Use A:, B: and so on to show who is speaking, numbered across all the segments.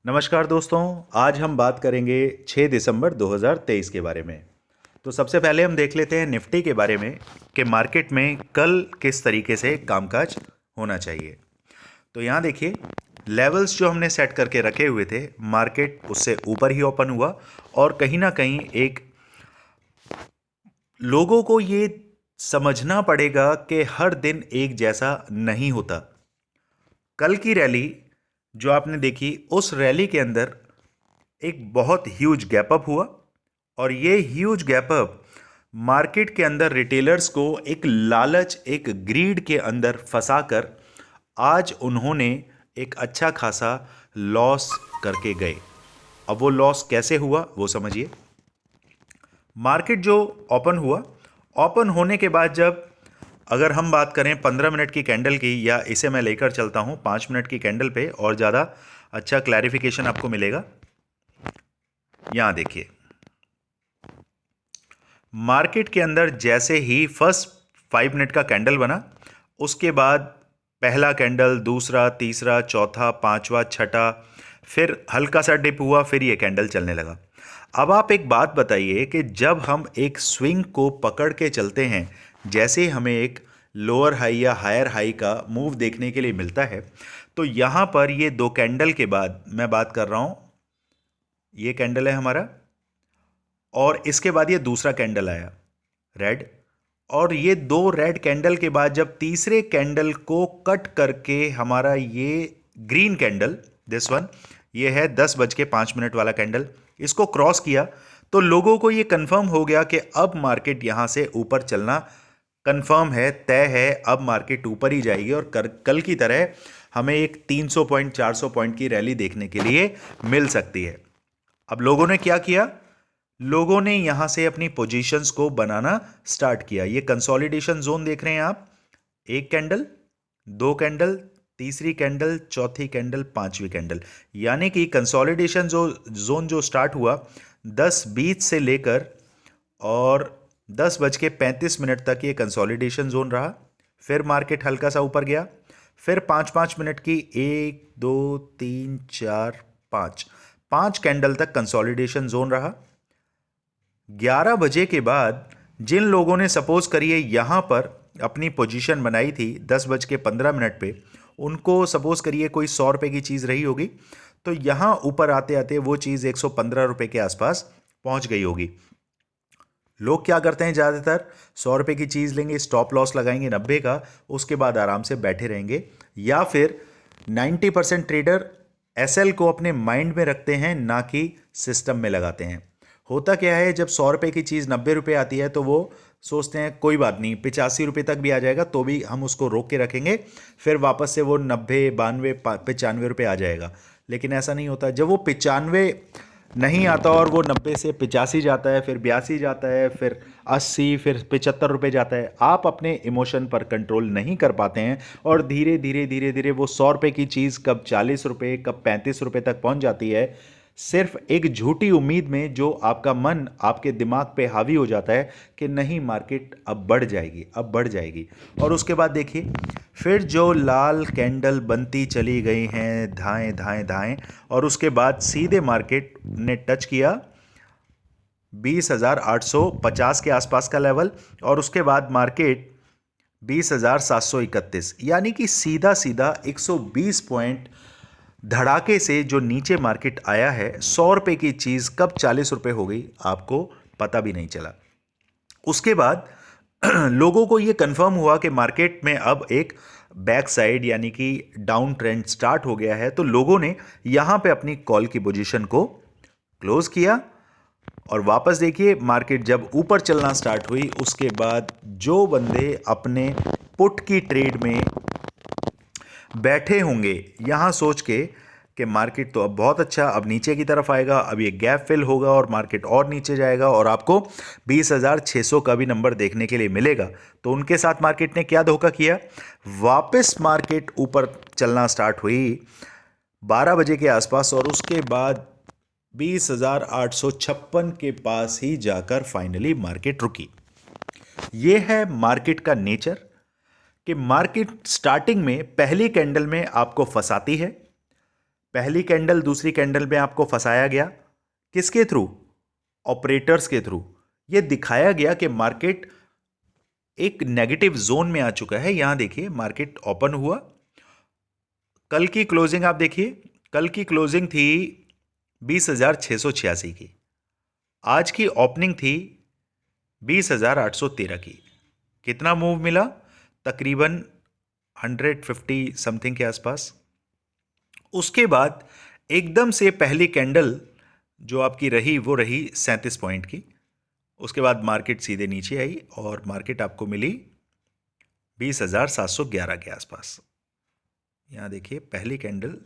A: नमस्कार दोस्तों। आज हम बात करेंगे 6 दिसंबर 2023 के बारे में। तो सबसे पहले हम देख लेते हैं निफ्टी के बारे में कि मार्केट में कल किस तरीके से कामकाज होना चाहिए। तो यहाँ देखिए, लेवल्स जो हमने सेट करके रखे हुए थे, मार्केट उससे ऊपर ही ओपन हुआ और कहीं ना कहीं एक लोगों को ये समझना पड़ेगा कि हर दिन एक जैसा नहीं होता। कल की रैली जो आपने देखी, उस रैली के अंदर एक बहुत ह्यूज गैप अप हुआ और ये ह्यूज गैप अप मार्केट के अंदर रिटेलर्स को एक लालच, एक ग्रीड के अंदर फंसाकर आज उन्होंने एक अच्छा खासा लॉस करके गए। अब वो लॉस कैसे हुआ वो समझिए। मार्केट जो ओपन हुआ, ओपन होने के बाद जब अगर हम बात करें 15 मिनट की कैंडल की, या इसे मैं लेकर चलता हूं 5 मिनट की कैंडल पे और ज़्यादा अच्छा क्लैरिफिकेशन आपको मिलेगा। यहां देखिए, मार्केट के अंदर जैसे ही फर्स्ट 5 मिनट का कैंडल बना, उसके बाद पहला कैंडल, दूसरा, तीसरा, चौथा, पांचवा, छठा, फिर हल्का सा डिप हुआ, फिर ये कैंडल चलने लगा। अब आप एक बात बताइए कि जब हम एक स्विंग को पकड़ के चलते हैं, जैसे ही हमें एक लोअर हाई या हायर हाई का मूव देखने के लिए मिलता है, तो यहाँ पर ये दो कैंडल के बाद मैं बात कर रहा हूँ, ये कैंडल है हमारा और इसके बाद ये दूसरा कैंडल आया रेड, और ये दो रेड कैंडल के बाद जब तीसरे कैंडल को कट करके हमारा ये ग्रीन कैंडल, दिस वन, ये है 10:05 वाला कैंडल, इसको क्रॉस किया, तो लोगों को ये कंफर्म हो गया कि अब मार्केट यहां से ऊपर चलना कंफर्म है, तय है, अब मार्केट ऊपर ही जाएगी और कल की तरह हमें एक 300 पॉइंट 400 पॉइंट की रैली देखने के लिए मिल सकती है। अब लोगों ने क्या किया? लोगों ने यहां से अपनी पोजीशंस को बनाना स्टार्ट किया। ये कंसोलिडेशन जोन देख रहे हैं आप, एक कैंडल, दो कैंडल, तीसरी कैंडल, चौथी कैंडल, पांचवी कैंडल, यानी कि कंसोलिडेशन जो जोन जो स्टार्ट हुआ 10:20 से लेकर और 10:35 तक ये कंसोलिडेशन जोन रहा। फिर मार्केट हल्का सा ऊपर गया, फिर 5-5 मिनट की, एक, दो, तीन, चार, पांच, पांच कैंडल तक कंसोलिडेशन जोन रहा। 11 बजे के बाद जिन लोगों ने सपोज करिए यहां पर अपनी पोजीशन बनाई थी 10:15 पे, उनको सपोज करिए कोई 100 रुपए की चीज़ रही होगी, तो यहां ऊपर आते आते वो चीज़ 115 रुपए के आसपास पहुंच गई होगी। लोग क्या करते हैं, ज़्यादातर 100 रुपए की चीज़ लेंगे, स्टॉप लॉस लगाएंगे 90 का, उसके बाद आराम से बैठे रहेंगे, या फिर 90% ट्रेडर एसएल को अपने माइंड में रखते हैं, ना कि सिस्टम में लगाते हैं। होता क्या है, जब 100 रुपए की चीज़ 90 रुपए आती है तो वो सोचते हैं कोई बात नहीं, 85 रुपए तक भी आ जाएगा तो भी हम उसको रोक के रखेंगे, फिर वापस से वो 90, 92, 95 रुपए आ जाएगा। लेकिन ऐसा नहीं होता। जब वो 95 नहीं आता और वो 90 से 85 जाता है, फिर 82 जाता है, फिर 80, फिर 75 रुपए जाता है, आप अपने इमोशन पर कंट्रोल नहीं कर पाते हैं और धीरे धीरे धीरे धीरे वो 100 रुपए की चीज़ कब 40 रुपए, कब 35 रुपए तक पहुंच जाती है, सिर्फ एक झूठी उम्मीद में जो आपका मन आपके दिमाग पे हावी हो जाता है कि नहीं, मार्केट अब बढ़ जाएगी, अब बढ़ जाएगी। और उसके बाद देखिए, फिर जो लाल कैंडल बनती चली गई हैं, धाएं धाएं धाएं, और उसके बाद सीधे मार्केट ने टच किया 20,850 के आसपास का लेवल, और उसके बाद मार्केट 20,731, यानी कि सीधा सीधा 120 पॉइंट धड़ाके से जो नीचे मार्केट आया है। 100 रुपए की चीज़ कब 40 रुपए हो गई आपको पता भी नहीं चला। उसके बाद लोगों को यह कंफर्म हुआ कि मार्केट में अब एक बैक साइड यानी कि डाउन ट्रेंड स्टार्ट हो गया है, तो लोगों ने यहां पे अपनी कॉल की पोजीशन को क्लोज किया। और वापस देखिए, मार्केट जब ऊपर चलना स्टार्ट हुई, उसके बाद जो बंदे अपने पुट की ट्रेड में बैठे होंगे यहां सोच के कि मार्केट तो अब बहुत अच्छा, अब नीचे की तरफ आएगा, अब ये गैप फिल होगा और मार्केट और नीचे जाएगा और आपको 20,600 का भी नंबर देखने के लिए मिलेगा, तो उनके साथ मार्केट ने क्या धोखा किया? वापस मार्केट ऊपर चलना स्टार्ट हुई 12 बजे के आसपास और उसके बाद 20,856 के पास ही जाकर फाइनली मार्केट रुकी। ये है मार्केट का नेचर कि मार्केट स्टार्टिंग में पहली कैंडल में आपको फंसाती है, पहली कैंडल दूसरी कैंडल में आपको फंसाया गया, किसके थ्रू? ऑपरेटर्स के थ्रू। ये दिखाया गया कि मार्केट एक नेगेटिव जोन में आ चुका है। यहां देखिए मार्केट ओपन हुआ, कल की क्लोजिंग आप देखिए, कल की क्लोजिंग थी 20,686 की, आज की ओपनिंग थी 20,813 की। कितना मूव मिला? तकरीबन 150 समथिंग के आसपास। उसके बाद एकदम से पहली कैंडल जो आपकी रही वो रही 37 पॉइंट की। उसके बाद मार्केट सीधे नीचे आई और मार्केट आपको मिली 20,711 के आसपास। यहां देखिए पहली कैंडल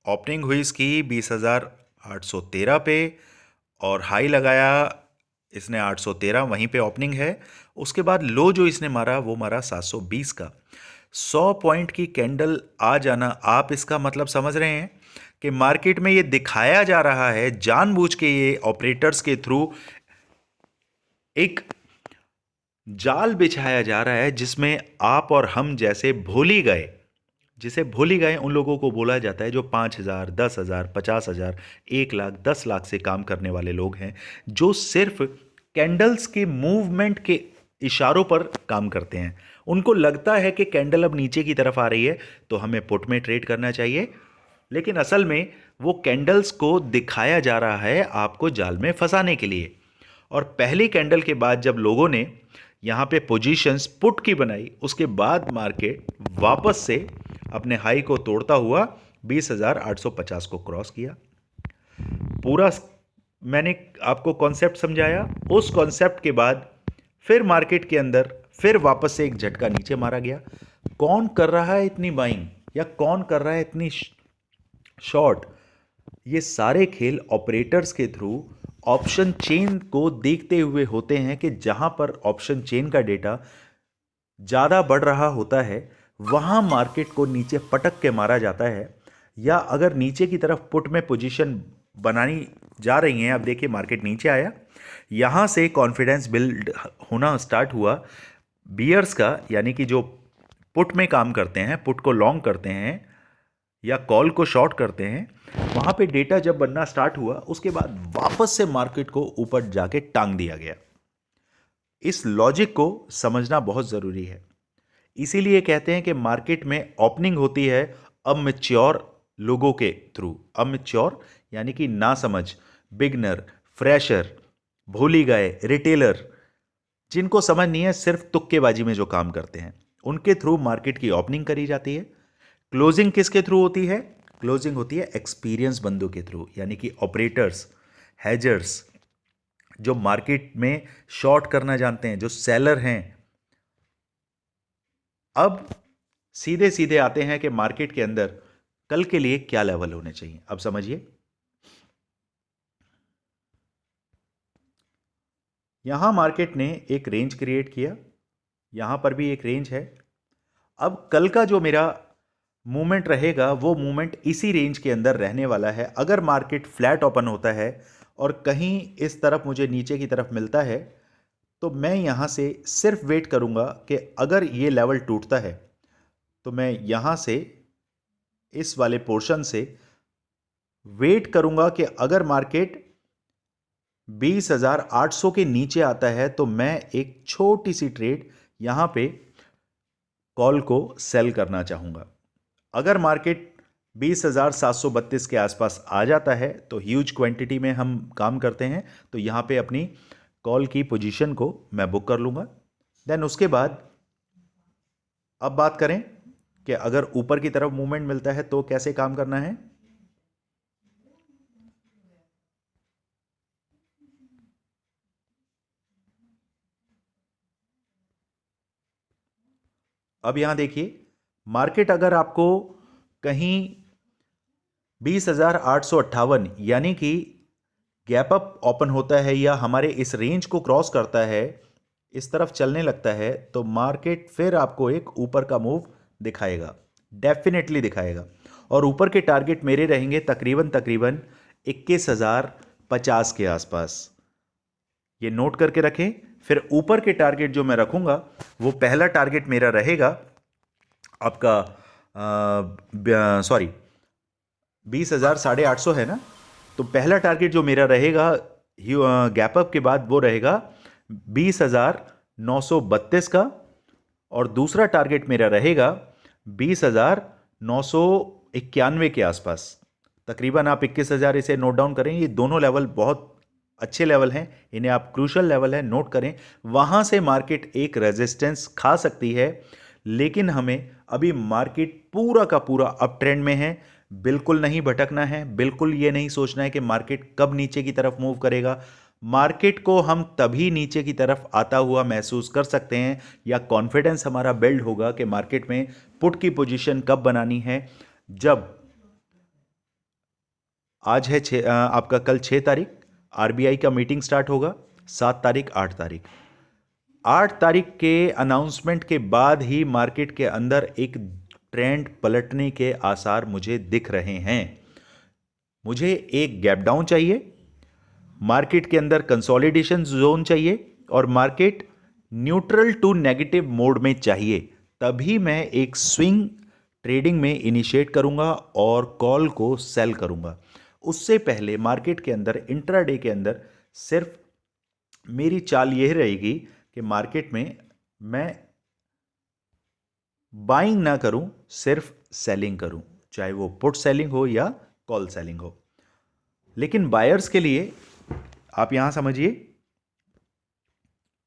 A: ओपनिंग हुई इसकी 20,813 पे और हाई लगाया इसने 813, वहीं पे ओपनिंग है। उसके बाद लो जो इसने मारा वो मारा 720 का। 100 पॉइंट की कैंडल आ जाना, आप इसका मतलब समझ रहे हैं कि मार्केट में ये दिखाया जा रहा है जानबूझ के, ये ऑपरेटर्स के थ्रू एक जाल बिछाया जा रहा है जिसमें आप और हम जैसे भोली गए, जिसे भोली गए उन लोगों को बोला जाता है जो 5,000, 10,000, 50,000, 1 लाख, 10 लाख से काम करने वाले लोग हैं, जो सिर्फ कैंडल्स के मूवमेंट के इशारों पर काम करते हैं। उनको लगता है कि कैंडल अब नीचे की तरफ आ रही है तो हमें पुट में ट्रेड करना चाहिए, लेकिन असल में वो कैंडल्स को दिखाया जा रहा है आपको जाल में फंसाने के लिए। और पहली कैंडल के बाद जब लोगों ने यहाँ पे पोजीशंस पुट की बनाई, उसके बाद मार्केट वापस से अपने हाई को तोड़ता हुआ 20,850 को क्रॉस किया। पूरा मैंने आपको कॉन्सेप्ट समझाया। उस कॉन्सेप्ट के बाद फिर मार्केट के अंदर फिर वापस से एक झटका नीचे मारा गया। कौन कर रहा है इतनी बाइंग या कौन कर रहा है इतनी शॉर्ट? ये सारे खेल ऑपरेटर्स के थ्रू ऑप्शन चेन को देखते हुए होते हैं कि जहां पर ऑप्शन चेन का डेटा ज़्यादा बढ़ रहा होता है वहां मार्केट को नीचे पटक के मारा जाता है। या अगर नीचे की तरफ पुट में पोजीशन बनानी जा रही हैं, अब देखिए मार्केट नीचे आया, यहां से कॉन्फिडेंस बिल्ड होना स्टार्ट हुआ बियर्स का, यानी कि जो पुट में काम करते हैं, पुट को लॉन्ग करते हैं या कॉल को शॉर्ट करते हैं, वहां पे डेटा जब बनना स्टार्ट हुआ उसके बाद वापस से मार्केट को ऊपर जाके टांग दिया गया। इस लॉजिक को समझना बहुत जरूरी है। इसीलिए कहते हैं कि मार्केट में ओपनिंग होती है अमैच्योर लोगों के थ्रू। अमैच्योर यानी कि ना समझ, बिगनर, फ्रेशर, भूली गए, रिटेलर, जिनको समझ नहीं है, सिर्फ तुक्केबाजी में जो काम करते हैं, उनके थ्रू मार्केट की ओपनिंग करी जाती है। क्लोजिंग किसके थ्रू होती है? क्लोजिंग होती है एक्सपीरियंस बंदों के थ्रू, यानी कि ऑपरेटर्स, हेजर्स, जो मार्केट में शॉर्ट करना जानते हैं, जो सेलर हैं। अब सीधे सीधे आते हैं कि मार्केट के अंदर कल के लिए क्या लेवल होने चाहिए। अब समझिए, यहां मार्केट ने एक रेंज क्रिएट किया, यहां पर भी एक रेंज है। अब कल का जो मेरा मूवमेंट रहेगा वो मूवमेंट इसी रेंज के अंदर रहने वाला है। अगर मार्केट फ्लैट ओपन होता है और कहीं इस तरफ मुझे नीचे की तरफ मिलता है तो मैं यहां से सिर्फ वेट करूंगा कि अगर ये लेवल टूटता है तो मैं यहां से इस वाले पोर्शन से वेट करूंगा कि अगर मार्केट 20,800 के नीचे आता है तो मैं एक छोटी सी ट्रेड यहां पे कॉल को सेल करना चाहूंगा। अगर मार्केट 20,732 के आसपास आ जाता है तो ह्यूज क्वांटिटी में हम काम करते हैं, तो यहां पे अपनी कॉल की पोजीशन को मैं बुक कर लूंगा। देन उसके बाद अब बात करें कि अगर ऊपर की तरफ मूवमेंट मिलता है तो कैसे काम करना है। अब यहां देखिए मार्केट अगर आपको कहीं 20,858 यानी कि गैप अप ओपन होता है या हमारे इस रेंज को क्रॉस करता है, इस तरफ चलने लगता है, तो मार्केट फिर आपको एक ऊपर का मूव दिखाएगा, डेफिनेटली दिखाएगा। और ऊपर के टारगेट मेरे रहेंगे तकरीबन तकरीबन 21,050 के आसपास। ये नोट करके रखें। फिर ऊपर के टारगेट जो मैं रखूंगा वो पहला टारगेट मेरा रहेगा आपका सॉरी, 20,800 है ना। तो पहला टारगेट जो मेरा रहेगा गैप अप के बाद वो रहेगा 20,932 का, और दूसरा टारगेट मेरा रहेगा 20,991 के आसपास। तकरीबन आप 21,000 इसे नोट डाउन करें। ये दोनों लेवल बहुत अच्छे लेवल हैं, इन्हें आप क्रूशल लेवल है नोट करें। वहां से मार्केट एक रेजिस्टेंस खा सकती है, लेकिन हमें अभी मार्केट पूरा का पूरा अप ट्रेंड में है। बिल्कुल नहीं भटकना है, बिल्कुल ये नहीं सोचना है कि मार्केट कब नीचे की तरफ मूव करेगा। मार्केट को हम तभी नीचे की तरफ आता हुआ महसूस कर सकते हैं, या कॉन्फिडेंस हमारा बिल्ड होगा कि मार्केट में पुट की पोजीशन कब बनानी है, जब आज है आपका कल 6 तारीख, आरबीआई का मीटिंग स्टार्ट होगा। 7 तारीख, 8 तारीख, 8 तारीख के अनाउंसमेंट के बाद ही मार्केट के अंदर एक ट्रेंड पलटने के आसार मुझे दिख रहे हैं। मुझे एक गैप डाउन चाहिए, मार्केट के अंदर कंसोलिडेशन जोन चाहिए, और market neutral to negative mode में चाहिए। तभी मैं एक स्विंग ट्रेडिंग में इनिशिएट करूंगा और कॉल को सेल करूंगा। उससे पहले मार्केट के अंदर इंट्राडे के अंदर सिर्फ मेरी चाल यह रहेगी कि मार्केट में मैं बाइंग ना करूं, सिर्फ सेलिंग करूं, चाहे वो पुट सेलिंग हो या कॉल सेलिंग हो। लेकिन बायर्स के लिए आप यहां समझिए,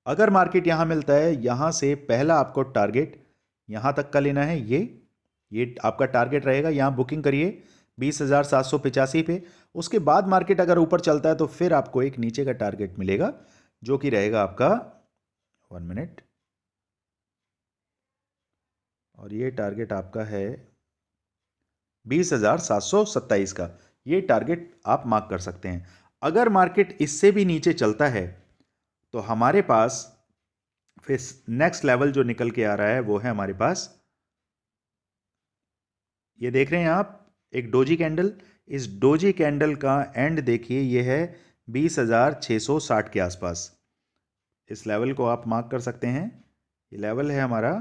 A: अगर मार्केट यहां मिलता है, यहां से पहला आपको टारगेट यहां तक का लेना है। ये आपका टारगेट रहेगा। यहां बुकिंग करिए 20,785 पे। उसके बाद मार्केट अगर ऊपर चलता है तो फिर आपको एक नीचे का टारगेट मिलेगा, जो कि रहेगा आपका 1 मिनट, और ये टारगेट आपका है 20,727 का। ये टारगेट आप मार्क कर सकते हैं। अगर मार्केट इससे भी नीचे चलता है तो हमारे पास फिर नेक्स्ट लेवल जो निकल के आ रहा है वो है हमारे पास, ये देख रहे हैं आप, एक डोजी कैंडल। इस डोजी कैंडल का एंड देखिए, ये है 20,660 के आसपास। इस लेवल को आप मार्क कर सकते हैं। ये लेवल है हमारा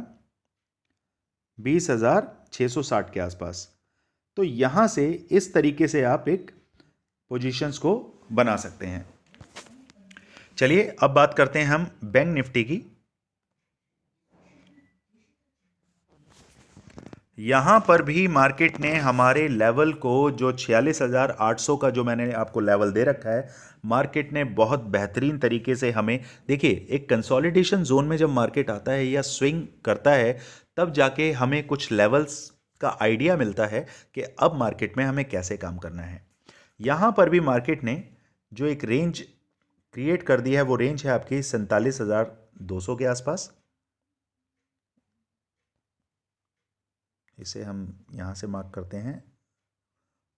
A: 20,660 के आसपास। तो यहां से इस तरीके से आप एक पोजीशंस को बना सकते हैं। चलिए अब बात करते हैं हम बैंक निफ्टी की। यहां पर भी मार्केट ने हमारे लेवल को, जो 46,800 का जो मैंने आपको लेवल दे रखा है, मार्केट ने बहुत बेहतरीन तरीके से हमें, देखिए एक कंसोलिडेशन जोन में जब मार्केट आता है या स्विंग करता है, तब जाके हमें कुछ लेवल्स का आइडिया मिलता है कि अब मार्केट में हमें कैसे काम करना है। यहां पर भी मार्केट ने जो एक रेंज क्रिएट कर दी है, वो रेंज है आपकी 47,200 के आसपास। इसे हम यहाँ से मार्क करते हैं,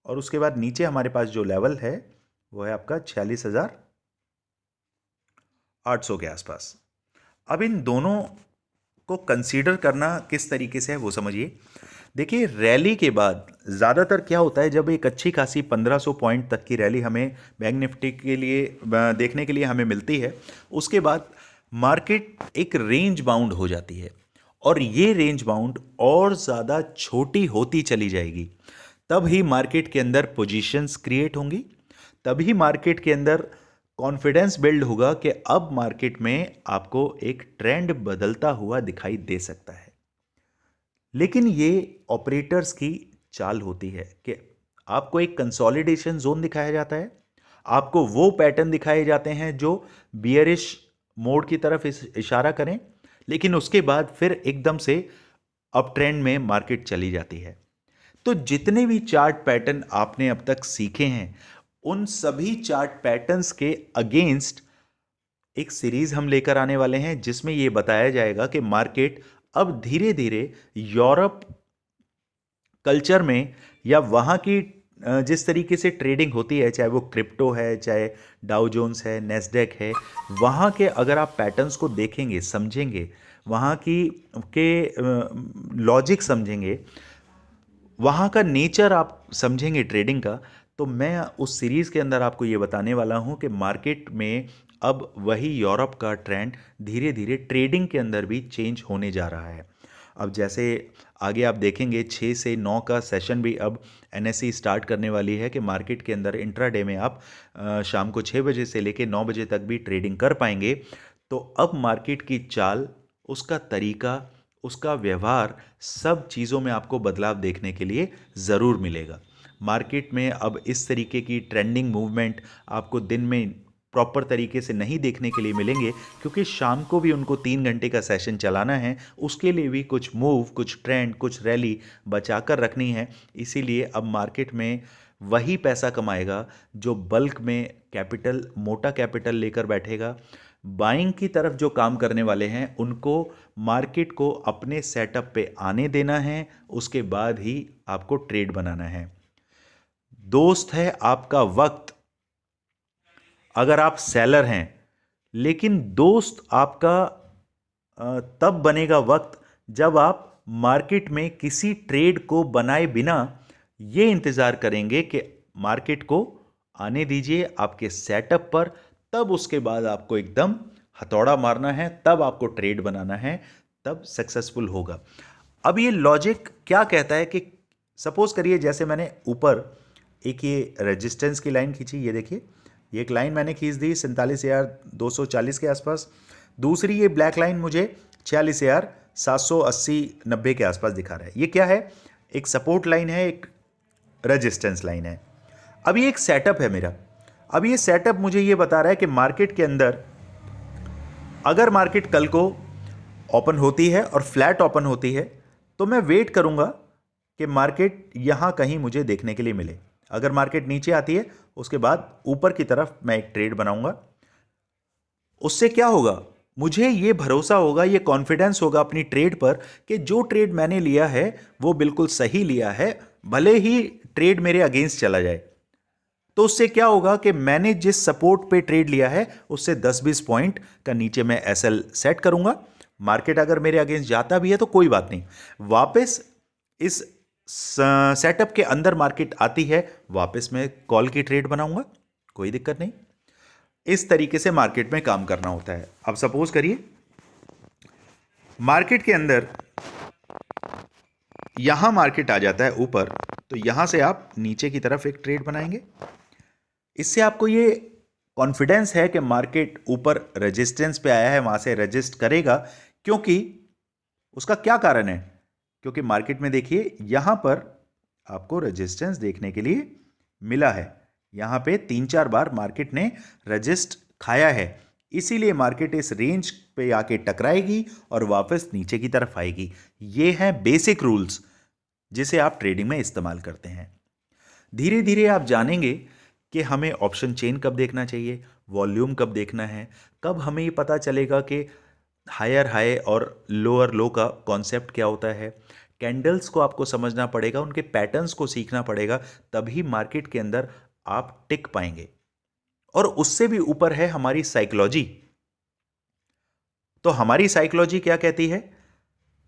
A: और उसके बाद नीचे हमारे पास जो लेवल है वो है आपका 46,800 के आसपास। अब इन दोनों को कंसीडर करना किस तरीके से है वो समझिए। देखिए रैली के बाद ज़्यादातर क्या होता है, जब एक अच्छी खासी 1500 पॉइंट तक की रैली हमें बैंक निफ्टी के लिए देखने के लिए हमें मिलती है, उसके बाद मार्केट एक रेंज बाउंड हो जाती है, और ये रेंज बाउंड और ज़्यादा छोटी होती चली जाएगी। तब ही मार्केट के अंदर पोजीशंस क्रिएट होंगी, तभी मार्केट के अंदर कॉन्फिडेंस बिल्ड होगा कि अब मार्केट में आपको एक ट्रेंड बदलता हुआ दिखाई दे सकता है। लेकिन ये ऑपरेटर्स की चाल होती है कि आपको एक कंसोलिडेशन जोन दिखाया जाता है, आपको वो पैटर्न दिखाए जाते हैं जो बियरिश मोड की तरफ इशारा करें, लेकिन उसके बाद फिर एकदम से अप ट्रेंड में मार्केट चली जाती है। तो जितने भी चार्ट पैटर्न आपने अब तक सीखे हैं, उन सभी चार्ट पैटर्न्स के अगेंस्ट एक सीरीज हम लेकर आने वाले हैं, जिसमें यह बताया जाएगा कि मार्केट अब धीरे धीरे यूरोप कल्चर में, या वहाँ की जिस तरीके से ट्रेडिंग होती है, चाहे वो क्रिप्टो है, चाहे डाउ जोन्स है, नेस्डेक है, वहाँ के अगर आप पैटर्न्स को देखेंगे, समझेंगे, वहाँ की के लॉजिक समझेंगे, वहाँ का नेचर आप समझेंगे ट्रेडिंग का, तो मैं उस सीरीज़ के अंदर आपको ये बताने वाला हूँ कि मार्केट में अब वही यूरोप का ट्रेंड धीरे धीरे ट्रेडिंग के अंदर भी चेंज होने जा रहा है। अब जैसे आगे आप देखेंगे 6 से 9 का सेशन भी अब एनएसई स्टार्ट करने वाली है कि मार्केट के अंदर इंट्राडे में आप शाम को 6 बजे से लेकर 9 बजे तक भी ट्रेडिंग कर पाएंगे। तो अब मार्केट की चाल, उसका तरीका, उसका व्यवहार, सब चीज़ों में आपको बदलाव देखने के लिए ज़रूर मिलेगा। मार्केट में अब इस तरीके की ट्रेंडिंग मूवमेंट आपको दिन में प्रॉपर तरीके से नहीं देखने के लिए मिलेंगे, क्योंकि शाम को भी उनको 3 घंटे का सेशन चलाना है। उसके लिए भी कुछ मूव, कुछ ट्रेंड, कुछ रैली बचा कर रखनी है। इसीलिए अब मार्केट में वही पैसा कमाएगा जो बल्क में कैपिटल, मोटा कैपिटल लेकर बैठेगा। बाइंग की तरफ जो काम करने वाले हैं उनको मार्केट को अपने सेटअप पे आने देना है, उसके बाद ही आपको ट्रेड बनाना है। दोस्त है आपका वक्त। अगर आप सेलर हैं, लेकिन दोस्त आपका तब बनेगा वक्त जब आप मार्केट में किसी ट्रेड को बनाए बिना ये इंतज़ार करेंगे कि मार्केट को आने दीजिए आपके सेटअप पर, तब उसके बाद आपको एकदम हथौड़ा मारना है, तब आपको ट्रेड बनाना है, तब सक्सेसफुल होगा। अब ये लॉजिक क्या कहता है कि सपोज करिए जैसे मैंने ऊपर एक ये रेजिस्टेंस की लाइन खींची, ये देखिए ये एक लाइन मैंने खींच दी 47,240 के आसपास। दूसरी ये ब्लैक लाइन मुझे 46,780-90 के आसपास दिखा रहा है। ये क्या है? एक सपोर्ट लाइन है, एक रेजिस्टेंस लाइन है। अब ये एक सेटअप है मेरा। अब ये सेटअप मुझे ये बता रहा है कि मार्केट के अंदर अगर मार्केट कल को ओपन होती है और फ्लैट ओपन होती है तो मैं वेट करूंगा कि मार्केट यहां कहीं मुझे देखने के लिए मिले। अगर मार्केट नीचे आती है उसके बाद ऊपर की तरफ मैं एक ट्रेड बनाऊंगा। उससे क्या होगा? मुझे ये भरोसा होगा, ये कॉन्फिडेंस होगा अपनी ट्रेड पर कि जो ट्रेड मैंने लिया है वो बिल्कुल सही लिया है, भले ही ट्रेड मेरे अगेंस्ट चला जाए। तो उससे क्या होगा कि मैंने जिस सपोर्ट पे ट्रेड लिया है उससे 10-20 पॉइंट का नीचे मैं एसएल सेट करूंगा। मार्केट अगर मेरे अगेंस्ट जाता भी है तो कोई बात नहीं, वापस इस सेटअप के अंदर मार्केट आती है, वापस मैं कॉल की ट्रेड बनाऊंगा, कोई दिक्कत नहीं। इस तरीके से मार्केट में काम करना होता है। अब सपोज करिए मार्केट के अंदर यहां मार्केट आ जाता है ऊपर, तो यहां से आप नीचे की तरफ एक ट्रेड बनाएंगे। इससे आपको ये कॉन्फिडेंस है कि मार्केट ऊपर रेजिस्टेंस पे आया है, वहां से रेजिस्ट करेगा। क्योंकि उसका क्या कारण है? क्योंकि मार्केट में देखिए यहां पर आपको रेजिस्टेंस देखने के लिए मिला है। यहां पे 3-4 बार मार्केट ने रेजिस्ट खाया है, इसीलिए मार्केट इस रेंज पे आके टकराएगी और वापस नीचे की तरफ आएगी। ये हैं बेसिक रूल्स जिसे आप ट्रेडिंग में इस्तेमाल करते हैं। धीरे धीरे आप जानेंगे कि हमें ऑप्शन चेन कब देखना चाहिए, वॉल्यूम कब देखना है, कब हमें ये पता चलेगा कि हायर हाई और लोअर लो का कॉन्सेप्ट क्या होता है। कैंडल्स को आपको समझना पड़ेगा, उनके पैटर्न्स को सीखना पड़ेगा, तभी मार्केट के अंदर आप टिक पाएंगे। और उससे भी ऊपर है हमारी साइकोलॉजी। तो हमारी साइकोलॉजी क्या कहती है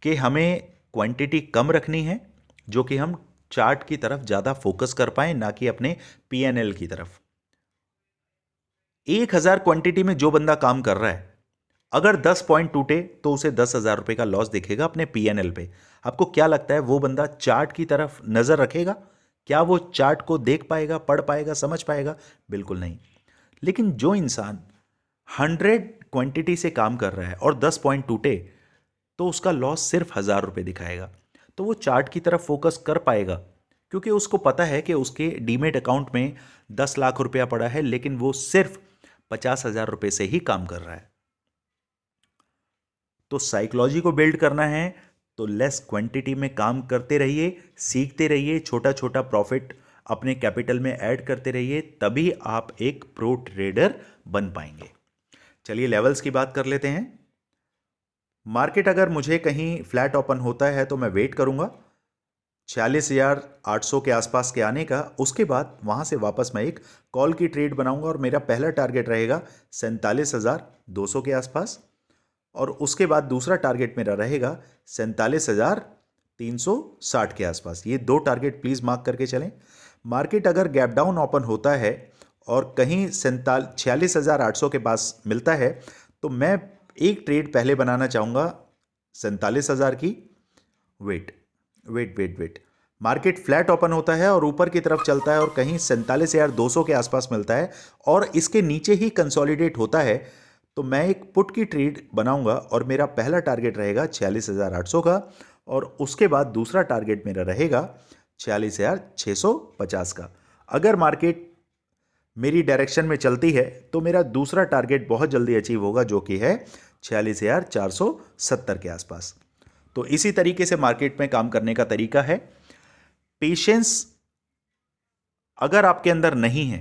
A: कि हमें क्वांटिटी कम रखनी है, जो कि हम चार्ट की तरफ ज्यादा फोकस कर पाए, ना कि अपने पीएनएल की तरफ। 1,000 क्वांटिटी में जो बंदा काम कर रहा है, अगर 10 पॉइंट टूटे तो उसे 10,000 रुपए का लॉस दिखेगा अपने पीएनएल पे। आपको क्या लगता है वो बंदा चार्ट की तरफ नजर रखेगा? क्या वो चार्ट को देख पाएगा, पढ़ पाएगा, समझ पाएगा? बिल्कुल नहीं। लेकिन जो इंसान 100 क्वांटिटी से काम कर रहा है और 10 पॉइंट टूटे तो उसका लॉस सिर्फ 1,000 रुपए दिखाएगा। तो वो चार्ट की तरफ फोकस कर पाएगा, क्योंकि उसको पता है कि उसके डीमेट अकाउंट में 10 लाख रुपया पड़ा है, लेकिन वो सिर्फ 50,000 रुपए से ही काम कर रहा है। तो साइकोलॉजी को बिल्ड करना है तो लेस क्वांटिटी में काम करते रहिए, सीखते रहिए, छोटा छोटा प्रॉफिट अपने कैपिटल में ऐड करते रहिए, तभी आप एक प्रो ट्रेडर बन पाएंगे। चलिए लेवल्स की बात कर लेते हैं। मार्केट अगर मुझे कहीं फ्लैट ओपन होता है तो मैं वेट करूंगा 46,800 के आसपास के आने का। उसके बाद वहां से वापस मैं एक कॉल की ट्रेड बनाऊंगा और मेरा पहला टारगेट रहेगा 47,200 के आसपास, और उसके बाद दूसरा टारगेट मेरा रहेगा 47,360 के आसपास। ये दो टारगेट प्लीज मार्क करके चलें। मार्केट अगर गैप डाउन ओपन होता है और कहीं 46,800 के पास मिलता है तो मैं एक ट्रेड पहले बनाना चाहूंगा 47,000 की, wait wait wait wait, market flat open होता है और ऊपर की तरफ चलता है और कहीं 47,200 के आसपास मिलता है और इसके नीचे ही कंसोलिडेट होता है, तो मैं एक पुट की ट्रेड बनाऊंगा और मेरा पहला टारगेट रहेगा 46,800 का और उसके बाद दूसरा टारगेट मेरा रहेगा 46,650 का। अगर मार्केट मेरी डायरेक्शन में चलती है तो मेरा दूसरा टारगेट बहुत जल्दी अचीव होगा जो कि है 46,470 के आसपास। तो इसी तरीके से मार्केट में काम करने का तरीका है। पेशेंस अगर आपके अंदर नहीं है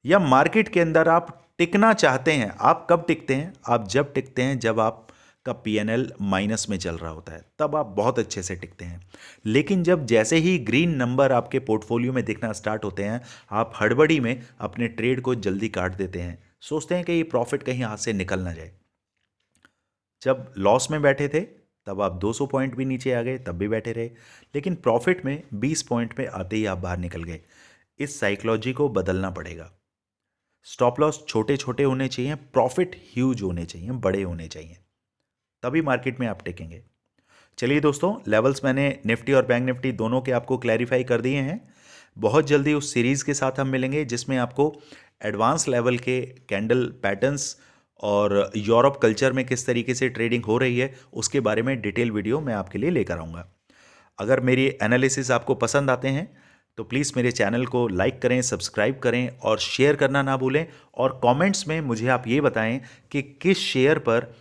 A: या मार्केट के अंदर आप टिकना चाहते हैं, आप कब टिकते हैं? आप जब टिकते हैं जब आपका पीएनएल माइनस में चल रहा होता है, तब आप बहुत अच्छे से टिकते हैं। लेकिन जब जैसे ही ग्रीन नंबर आपके पोर्टफोलियो में दिखना स्टार्ट होते हैं, आप हड़बड़ी में अपने ट्रेड को जल्दी काट देते हैं, सोचते हैं कि ये प्रॉफिट कहीं हाथ से निकल ना जाए। जब लॉस में बैठे थे तब आप 200 पॉइंट भी नीचे आ गए, तब भी बैठे रहे, लेकिन प्रॉफिट में 20 पॉइंट में आते ही आप बाहर निकल गए। इस साइकोलॉजी को बदलना पड़ेगा। स्टॉप लॉस छोटे छोटे होने चाहिए, प्रॉफिट ह्यूज होने चाहिए, बड़े होने चाहिए, तभी मार्केट में आप टिकेंगे। चलिए दोस्तों, लेवल्स मैंने निफ्टी और बैंक निफ्टी दोनों के आपको क्लैरिफाई कर दिए हैं। बहुत जल्दी उस सीरीज़ के साथ हम मिलेंगे जिसमें आपको एडवांस लेवल के कैंडल पैटर्न्स और यूरोप कल्चर में किस तरीके से ट्रेडिंग हो रही है उसके बारे में डिटेल वीडियो मैं आपके लिए लेकर आऊँगा। अगर मेरी एनालिसिस आपको पसंद आते हैं तो प्लीज़ मेरे चैनल को लाइक करें, सब्सक्राइब करें और शेयर करना ना भूलें। और कमेंट्स में मुझे आप ये बताएं कि किस शेयर पर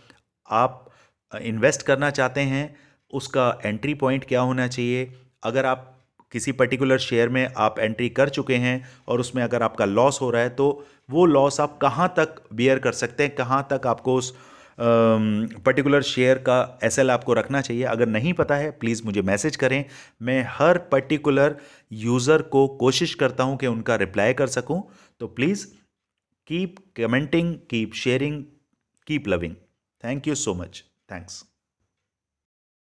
A: आप इन्वेस्ट करना चाहते हैं, उसका एंट्री पॉइंट क्या होना चाहिए। अगर आप किसी पर्टिकुलर शेयर में आप एंट्री कर चुके हैं और उसमें अगर आपका लॉस हो रहा है तो वो लॉस आप कहाँ तक बियर कर सकते हैं, कहाँ तक आपको उस पर्टिकुलर शेयर का एसएल आपको रखना चाहिए। अगर नहीं पता है प्लीज़ मुझे मैसेज करें, मैं हर पर्टिकुलर यूज़र को कोशिश करता हूं कि उनका रिप्लाई कर सकूं। तो please keep commenting, keep sharing, keep loving. Thank you so much. Thanks.